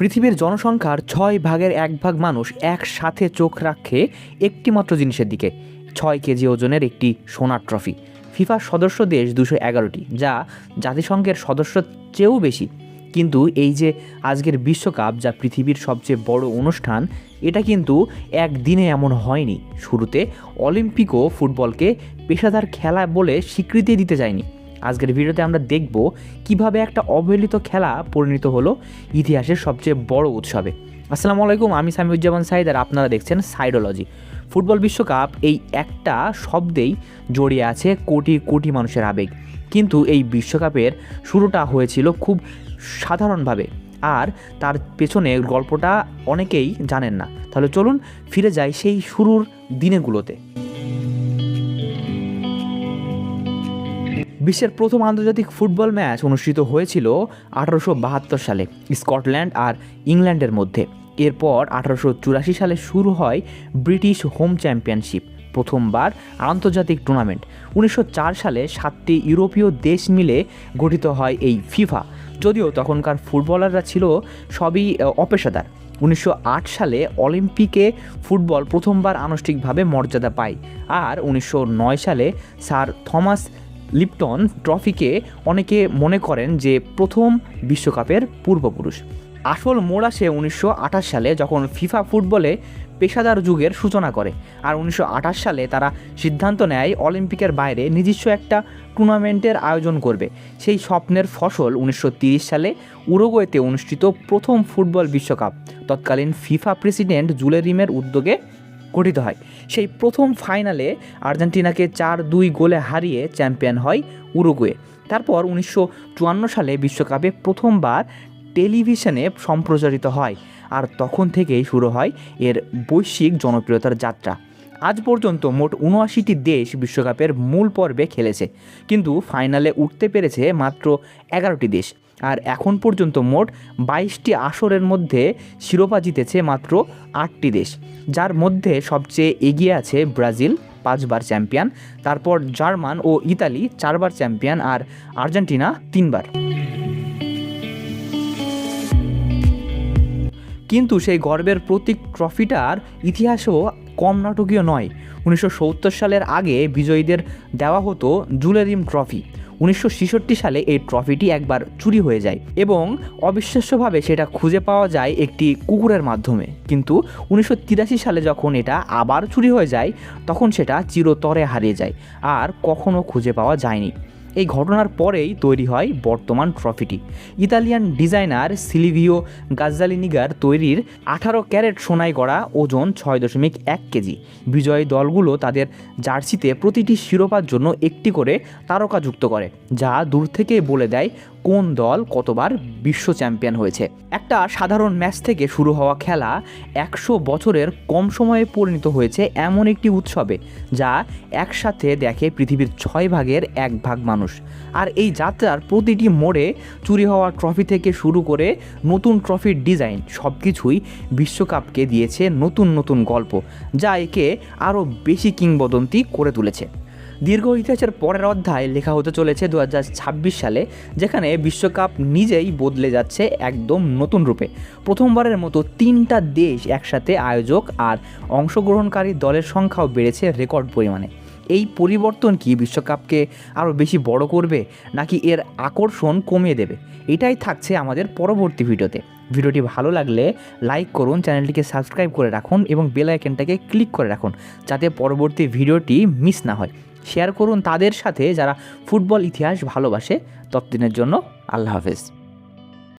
পৃথিবীর জনসংখ্যার 6/1 মানুষ একসাথে চোখ রাখে একটিমাত্র জিনিসের দিকে, 6 কেজি ওজনের একটি সোনার ট্রফি। ফিফার সদস্য দেশ 211টি, যা জাতিসংঘের সদস্যের চেয়েও বেশি। কিন্তু এই যে আজকের বিশ্বকাপ, যা পৃথিবীর সবচেয়ে বড় অনুষ্ঠান, এটা কিন্তু একদিনে এমন হয়নি। শুরুতে অলিম্পিকও ফুটবলকে পেশাদার খেলা বলে স্বীকৃতি দিতে যায়নি। আজকের ভিডিওতে আমরা দেখব কিভাবে একটা অবহেলিত খেলা পরিণত হলো ইতিহাসের সবচেয়ে বড় উৎসবে। আসসালামু আলাইকুম, আমি সামিউজ্জামান সাইদ আর আপনারা দেখছেন সাইডোলজি। ফুটবল বিশ্বকাপ এই একটা শব্দেই জড়িয়ে আছে কোটি কোটি মানুষের আবেগ। কিন্তু এই বিশ্বকাপের শুরুটা হয়েছিল খুব সাধারণভাবে, আর তার পেছনে গল্পটা অনেকেই জানেন না। তাহলে চলুন ফিরে যাই সেই শুরুর দিনগুলোতে। বিশ্বের প্রথম আন্তর্জাতিক ফুটবল ম্যাচ অনুষ্ঠিত হয়েছিল 1872 সালে স্কটল্যান্ড আর ইংল্যান্ডের মধ্যে। এরপর 1884 সালে শুরু হয় ব্রিটিশ হোম চ্যাম্পিয়নশিপ, প্রথমবার আন্তর্জাতিক টুর্নামেন্ট। 1904 সালে 7টি ইউরোপীয় দেশ মিলে গঠিত হয় এই ফিফা, যদিও তখনকার ফুটবলাররা ছিল সবই অপেশাদার। 1908 সালে অলিম্পিকে ফুটবল প্রথমবার আনুষ্ঠানিকভাবে মর্যাদা পায়, আর 1909 সালে স্যার থমাস লিপটন ট্রফিকে অনেকে মনে করেন যে প্রথম বিশ্বকাপের পূর্বপুরুষ। আসল মোড় আসে 1928 সালে, যখন ফিফা ফুটবলে পেশাদার যুগের সূচনা করে। আর 1928 সালে তারা সিদ্ধান্ত নেয় অলিম্পিকের বাইরে নিজস্ব একটা টুর্নামেন্টের আয়োজন করবে। সেই স্বপ্নের ফসল 1930 সালে উরুগুয়েতে অনুষ্ঠিত প্রথম ফুটবল বিশ্বকাপ, তৎকালীন ফিফা প্রেসিডেন্ট জুলে রিমের উদ্যোগে গঠিত হয়। সেই প্রথম ফাইনালে আর্জেন্টিনাকে 4-2 গোলে হারিয়ে চ্যাম্পিয়ন হয় উরুগুয়ে। তারপর 1954 সালে বিশ্বকাপে প্রথমবার টেলিভিশনে সম্প্রচারিত হয়, আর তখন থেকেই শুরু হয় এর বৈশ্বিক জনপ্রিয়তার যাত্রা। আজ পর্যন্ত মোট 79টি দেশ বিশ্বকাপের মূল পর্বে খেলেছে, কিন্তু ফাইনালে উঠতে পেরেছে মাত্র 11টি দেশ। আর এখন পর্যন্ত মোট 22টি আসরের মধ্যে শিরোপা জিতেছে মাত্র 8টি দেশ, যার মধ্যে সবচেয়ে এগিয়ে আছে ব্রাজিল, 5বার চ্যাম্পিয়ন, তারপর জার্মান ও ইতালি 4বার চ্যাম্পিয়ন, আর আর্জেন্টিনা 3বার। কিন্তু সেই গর্বের প্রতীক ট্রফিটার ইতিহাসও কম নাটকীয় নয়। 1970 সালের আগে বিজয়ীদের দেওয়া হতো জুলে রিম ট্রফি। 1966 সালে এই ট্রফিটি একবার চুরি হয়ে যায়, এবং অবিশ্বাস্যভাবে সেটা খুঁজে পাওয়া যায় একটি কুকুরের মাধ্যমে। কিন্তু 1983 সালে যখন এটা আবার চুরি হয়ে যায়, তখন সেটা চিরতরে হারিয়ে যায় আর কখনো খুঁজে পাওয়া যায়নি। এই ঘটনার পরেই তৈরি হয় বর্তমান ট্রফিটি। ইতালিয়ান ডিজাইনার সিলভিও গাজ্জালিনিগার তৈরির 18 ক্যারেট সোনায় গড়া, ওজন 6.1 কেজি। বিজয়ী দলগুলো তাদের জার্সিতে প্রতিটি শিরোপার জন্য একটি করে তারকা যুক্ত করে, যা দূর থেকেই বলে দেয় কোন দল কতবার বিশ্ব চ্যাম্পিয়ন হয়েছে। একটা সাধারণ ম্যাচ থেকে শুরু হওয়া খেলা 100 বছরের কম সময়ে পরিণত হয়েছে এমন একটি উৎসবে, যা একসাথে দেখে পৃথিবীর 6/1 মানুষ। আর এই যাত্রার প্রতিটি মোড়ে চুরি হওয়া ট্রফি থেকে শুরু করে নতুন ট্রফির ডিজাইন, সব কিছুই বিশ্বকাপকে দিয়েছে নতুন নতুন গল্প, যা একে আরও বেশি কিংবদন্তি করে তুলেছে। দীর্ঘ ইতিহাসের পরের অধ্যায় লেখা হতে চলেছে 2026 সালে, যেখানে বিশ্বকাপ নিজেই বদলে যাচ্ছে একদম নতুন রূপে। প্রথমবারের মতো 3টা দেশ একসাথে আয়োজক, আর অংশগ্রহণকারী দলের সংখ্যাও বেড়েছে রেকর্ড পরিমাণে। এই পরিবর্তন কি বিশ্বকাপকে আরও বেশি বড় করবে, নাকি এর আকর্ষণ কমিয়ে দেবে? এটাই থাকছে আমাদের পরবর্তী ভিডিওতে। ভিডিওটি ভালো লাগলে লাইক করুন, চ্যানেলটিকে সাবস্ক্রাইব করে রাখুন এবং বেল আইকনটাকে ক্লিক করে রাখুন, যাতে পরবর্তী ভিডিওটি মিস না হয়। শেয়ার করুন তাদের সাথে যারা ফুটবল ইতিহাস ভালোবাসে। ততদিনের জন্য আল্লাহ হাফেজ।